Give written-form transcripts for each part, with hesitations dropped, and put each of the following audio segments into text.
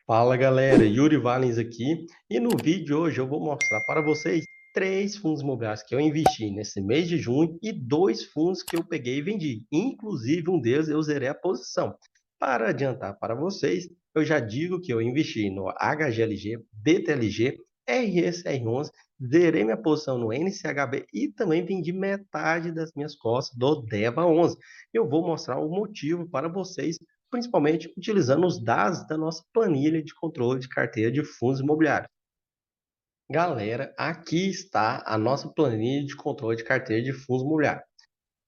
Fala galera, Yuri Valens aqui e no vídeo de hoje eu vou mostrar para vocês três fundos imobiliários que eu investi nesse mês de junho e dois fundos que eu peguei e vendi. Inclusive um deles eu zerei a posição. Para adiantar para vocês, eu já digo que eu investi no HGLG, DTLG, RSR11, zerei minha posição no NCHB e também vendi metade das minhas cotas do DEVA11. Eu vou mostrar o motivo para vocês, principalmente utilizando os dados da nossa planilha de controle de carteira de fundos imobiliários. Galera, aqui está a nossa planilha de controle de carteira de fundos imobiliários.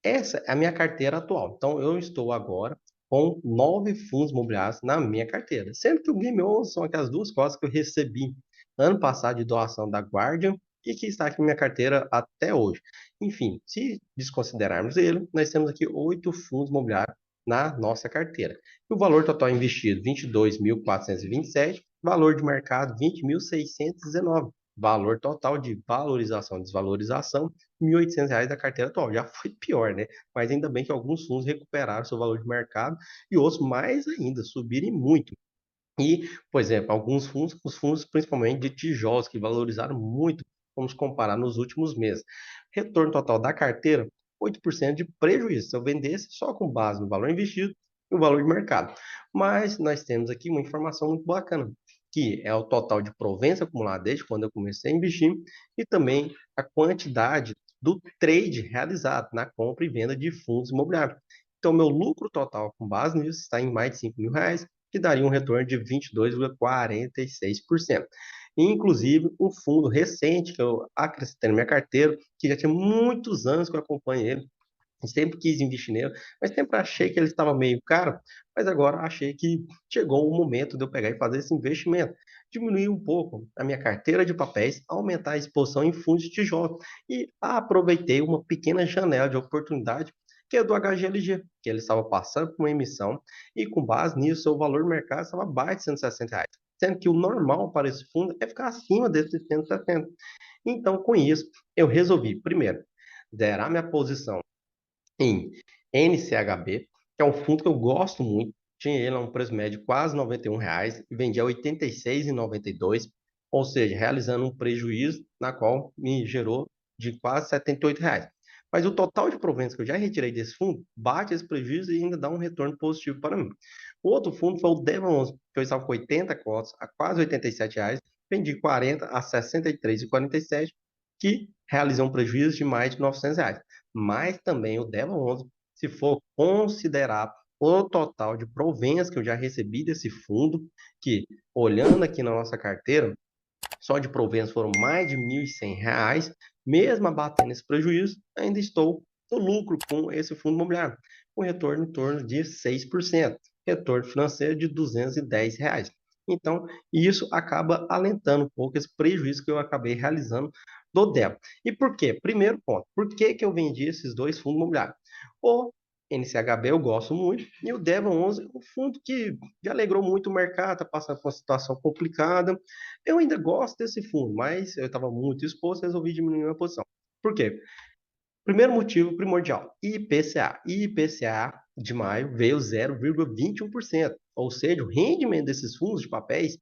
Essa é a minha carteira atual. Então, eu estou agora com 9 fundos imobiliários na minha carteira. Sendo que o Game On são aquelas duas cotas que eu recebi ano passado de doação da Guardian e que está aqui na minha carteira até hoje. Enfim, se desconsiderarmos ele, nós temos aqui 8 fundos imobiliários na nossa carteira. E o valor total investido, 22.427, valor de mercado, 20.619. Valor total de valorização e desvalorização, R$ 1.800 da carteira atual. Já foi pior, né? Mas ainda bem que alguns fundos recuperaram seu valor de mercado e outros mais ainda, subirem muito. E, por exemplo, alguns fundos, os fundos principalmente de tijolos, que valorizaram muito, vamos comparar nos últimos meses. Retorno total da carteira, 8% de prejuízo. Se eu vendesse só com base no valor investido e o valor de mercado. Mas nós temos aqui uma informação muito bacana, que é o total de provento acumulado desde quando eu comecei a investir e também a quantidade do trade realizado na compra e venda de fundos imobiliários. Então, meu lucro total com base nisso está em mais de R$ 5.000, que daria um retorno de 22,46%. Inclusive, um fundo recente que eu acrescentei na minha carteira, que já tinha muitos anos que eu acompanho ele, sempre quis investir nele, mas sempre achei que ele estava meio caro, mas agora achei que chegou o momento de eu pegar e fazer esse investimento. Diminuir um pouco a minha carteira de papéis, aumentar a exposição em fundos de tijolo e aproveitei uma pequena janela de oportunidade que é do HGLG, que ele estava passando por uma emissão e com base nisso o valor do mercado estava abaixo de R$ 160, sendo que o normal para esse fundo é ficar acima desses 170. Então, com isso, eu resolvi, primeiro, zerar minha posição em NCHB, que é um fundo que eu gosto muito. Tinha ele a um preço médio de quase R$ 91 e vendia a R$ 86,92, ou seja, realizando um prejuízo na qual me gerou de quase R$ 78. Mas o total de proventos que eu já retirei desse fundo bate esse prejuízo e ainda dá um retorno positivo para mim. O outro fundo foi o DEVA11, que eu estava com 80 cotas a quase R$ 87, vendi 40 a 63,47, que realizou um prejuízo de mais de R$ 900. Mas também o DEVA11, se for considerar o total de proventos que eu já recebi desse fundo, que olhando aqui na nossa carteira, só de proventos foram mais de R$ 1.100, mesmo abatendo esse prejuízo, ainda estou no lucro com esse fundo imobiliário, com retorno em torno de 6%, retorno financeiro de R$ 210. Então, isso acaba alentando um pouco esse prejuízo que eu acabei realizando do DEVA. E por quê? Primeiro ponto, por que que eu vendi esses dois fundos imobiliários? O NCHB eu gosto muito, e o DEVA11 é um fundo que já alegrou muito o mercado, está passando por uma situação complicada. Eu ainda gosto desse fundo, mas eu estava muito exposto e resolvi diminuir a posição. Por quê? Primeiro motivo primordial, IPCA. IPCA de maio veio 0,21%, ou seja, o rendimento desses fundos de papéis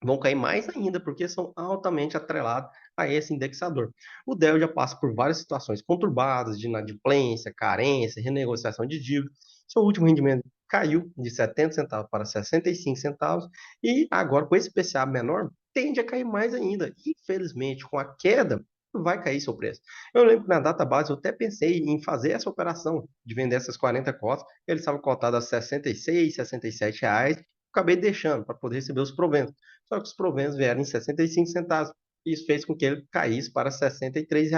vão cair mais ainda, porque são altamente atrelados a esse indexador. O DEL já passa por várias situações conturbadas, de inadimplência, carência, renegociação de dívida. Seu último rendimento caiu de 70 centavos para 65 centavos e agora, com esse IPCA menor, tende a cair mais ainda. Infelizmente, com a queda, vai cair seu preço. Eu lembro que na data base eu até pensei em fazer essa operação de vender essas 40 cotas, ele estava cotado a 66, R$ 67, acabei deixando para poder receber os proventos. Só que os proventos vieram em 65 centavos. Isso fez com que ele caísse para R$ 63.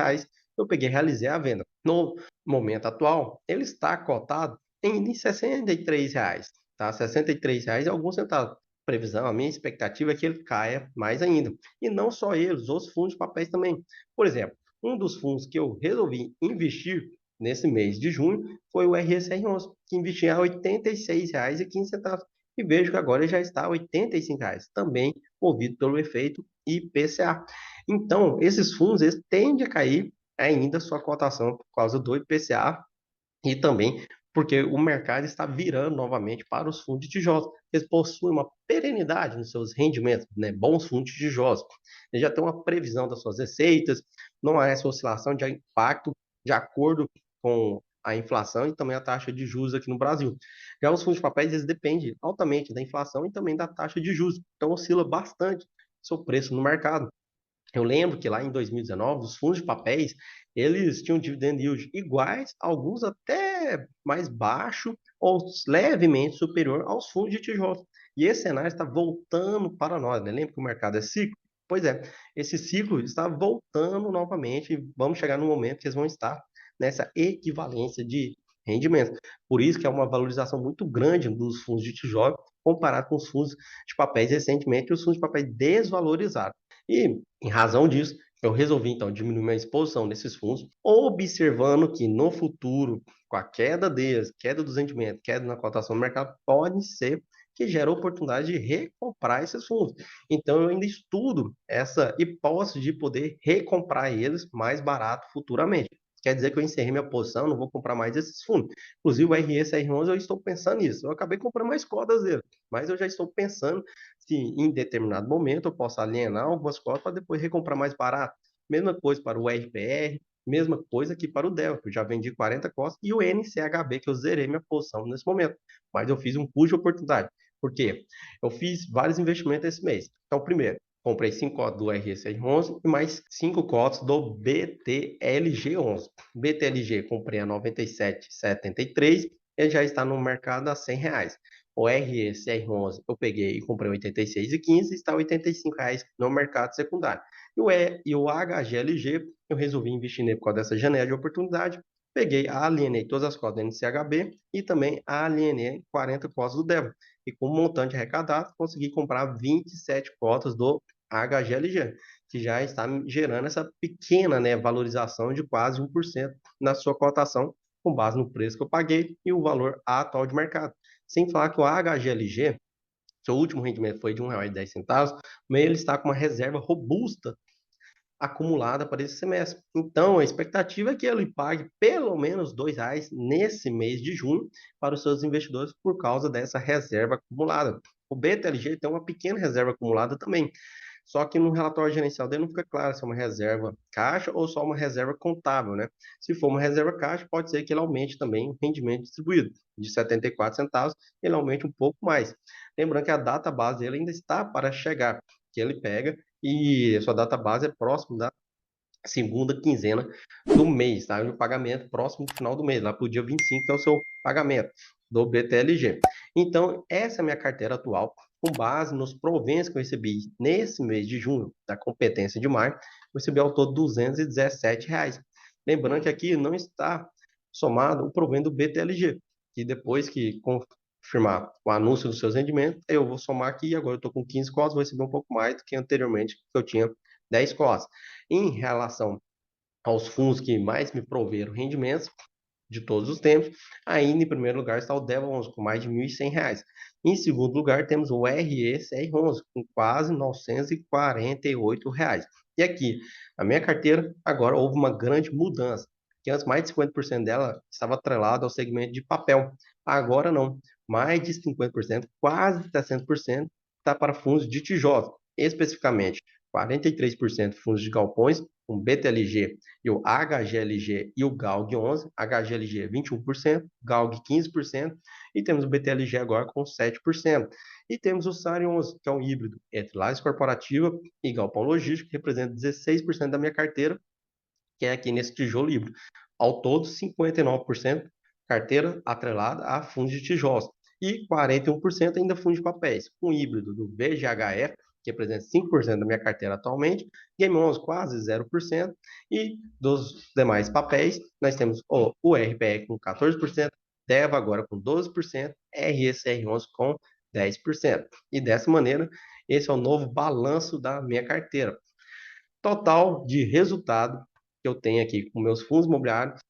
Eu peguei e realizei a venda. No momento atual, ele está cotado em R$ 63, tá? R$ 63 e alguns centavos. Previsão, a minha expectativa é que ele caia mais ainda. E não só ele, os outros fundos de papéis também. Por exemplo, um dos fundos que eu resolvi investir nesse mês de junho foi o RSR11, que investia a R$ 86,15 e vejo que agora já está a R$ 85, também movido pelo efeito IPCA. Então, esses fundos eles tendem a cair ainda sua cotação por causa do IPCA e também porque o mercado está virando novamente para os fundos de tijolos. Eles possuem uma perenidade nos seus rendimentos, né? Bons fundos de tijolos. Eles já têm uma previsão das suas receitas, não há essa oscilação de impacto de acordo com a inflação e também a taxa de juros aqui no Brasil. Já os fundos de papéis, eles dependem altamente da inflação e também da taxa de juros, então oscila bastante seu preço no mercado. Eu lembro que lá em 2019, os fundos de papéis, eles tinham dividend yield iguais, alguns até mais baixo ou levemente superior aos fundos de tijolos. E esse cenário está voltando para nós, né? Lembra que o mercado é ciclo? Pois é, esse ciclo está voltando novamente e vamos chegar no momento que eles vão estar nessa equivalência de rendimento. Por isso que é uma valorização muito grande dos fundos de tijolo comparado com os fundos de papéis recentemente, os fundos de papéis desvalorizaram. E, em razão disso, eu resolvi então diminuir minha exposição nesses fundos, observando que no futuro, com a queda deles, queda dos rendimentos, queda na cotação do mercado, pode ser que gere oportunidade de recomprar esses fundos. Então, eu ainda estudo essa hipótese de poder recomprar eles mais barato futuramente. Quer dizer que eu encerrei minha posição, não vou comprar mais esses fundos. Inclusive, o RS-R11, eu estou pensando nisso. Eu acabei comprando mais cotas dele, mas eu já estou pensando se em determinado momento eu posso alienar algumas cotas para depois recomprar mais barato. Mesma coisa para o RPR, mesma coisa que para o Dell, que eu já vendi 40 cotas, e o NCHB, que eu zerei minha posição nesse momento. Mas eu fiz um push de oportunidade. Por quê? Eu fiz vários investimentos esse mês. Então, primeiro, comprei 5 cotas do RS11 e mais 5 cotas do BTLG11. BTLG comprei a 97,73, ele já está no mercado a R$ 100. O RSR11 eu peguei e comprei 86,15 e está R$ 85 no mercado secundário. E o HGLG eu resolvi investir nele por causa dessa janela de oportunidade. Peguei, alienei todas as cotas do NCHB e também alienei 40 cotas do Devon. E com o montante arrecadado, consegui comprar 27 cotas do HGLG, que já está gerando essa pequena, né, valorização de quase 1% na sua cotação, com base no preço que eu paguei e o valor atual de mercado. Sem falar que o HGLG, seu último rendimento foi de R$ 1,10, mas ele está com uma reserva robusta acumulada para esse semestre. Então, a expectativa é que ele pague pelo menos R$ 2 nesse mês de junho para os seus investidores por causa dessa reserva acumulada. O BTLG tem uma pequena reserva acumulada também, só que no relatório gerencial dele não fica claro se é uma reserva caixa ou só uma reserva contábil, né? Se for uma reserva caixa, pode ser que ele aumente também o rendimento distribuído. De 74 centavos, ele aumente um pouco mais. Lembrando que a data base dele ainda está para chegar, que ele pega e a sua data base é próximo da segunda quinzena do mês, tá? O pagamento próximo do final do mês, lá para o dia 25, que é o seu pagamento do BTLG. Então, essa é a minha carteira atual, com base nos proventos que eu recebi nesse mês de junho, da competência de maio, eu recebi ao todo R$ 217. Lembrando que aqui não está somado o provento do BTLG, que depois que confirmar o anúncio dos seus rendimentos, eu vou somar aqui, agora eu estou com 15 cotas, vou receber um pouco mais do que anteriormente, que eu tinha 10 cotas. Em relação aos fundos que mais me proveram rendimentos de todos os tempos, ainda em primeiro lugar está o Devon11, com mais de R$ 1.100. Em segundo lugar, temos o RSR11, com quase R$ 948. E aqui, a minha carteira, agora houve uma grande mudança, que antes mais de 50% dela estava atrelada ao segmento de papel. Agora não, mais de 50%, quase 60%, está para fundos de tijolos, especificamente 43% fundos de galpões, com BTLG e o HGLG e o GALG11, HGLG 21%, GALG 15%, e temos o BTLG agora com 7%. E temos o SARI 11, que é um híbrido entre lajes corporativa e galpão logístico, que representa 16% da minha carteira, que é aqui nesse tijolo híbrido. Ao todo, 59% carteira atrelada a fundos de tijolos e 41% ainda fundos de papéis, um híbrido do VGHF, que representa 5% da minha carteira atualmente, Game 11 quase 0%, e dos demais papéis, nós temos o RPE com 14%, DEVA agora com 12%, RSR11 com 10%. E dessa maneira, esse é o novo balanço da minha carteira. Total de resultado que eu tenho aqui com meus fundos imobiliários: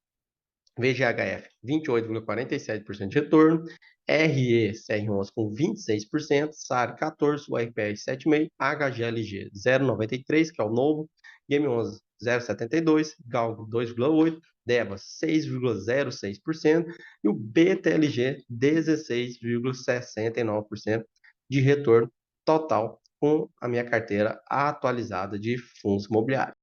VGHF 28,47% de retorno, RECR11 com 26%, SAR 14%, URPR 7,5%, HGLG 0,93%, que é o novo, Game 11 0,72%, Galgo 2,8%, DEVA 6,06% e o BTLG 16,69% de retorno total com a minha carteira atualizada de fundos imobiliários.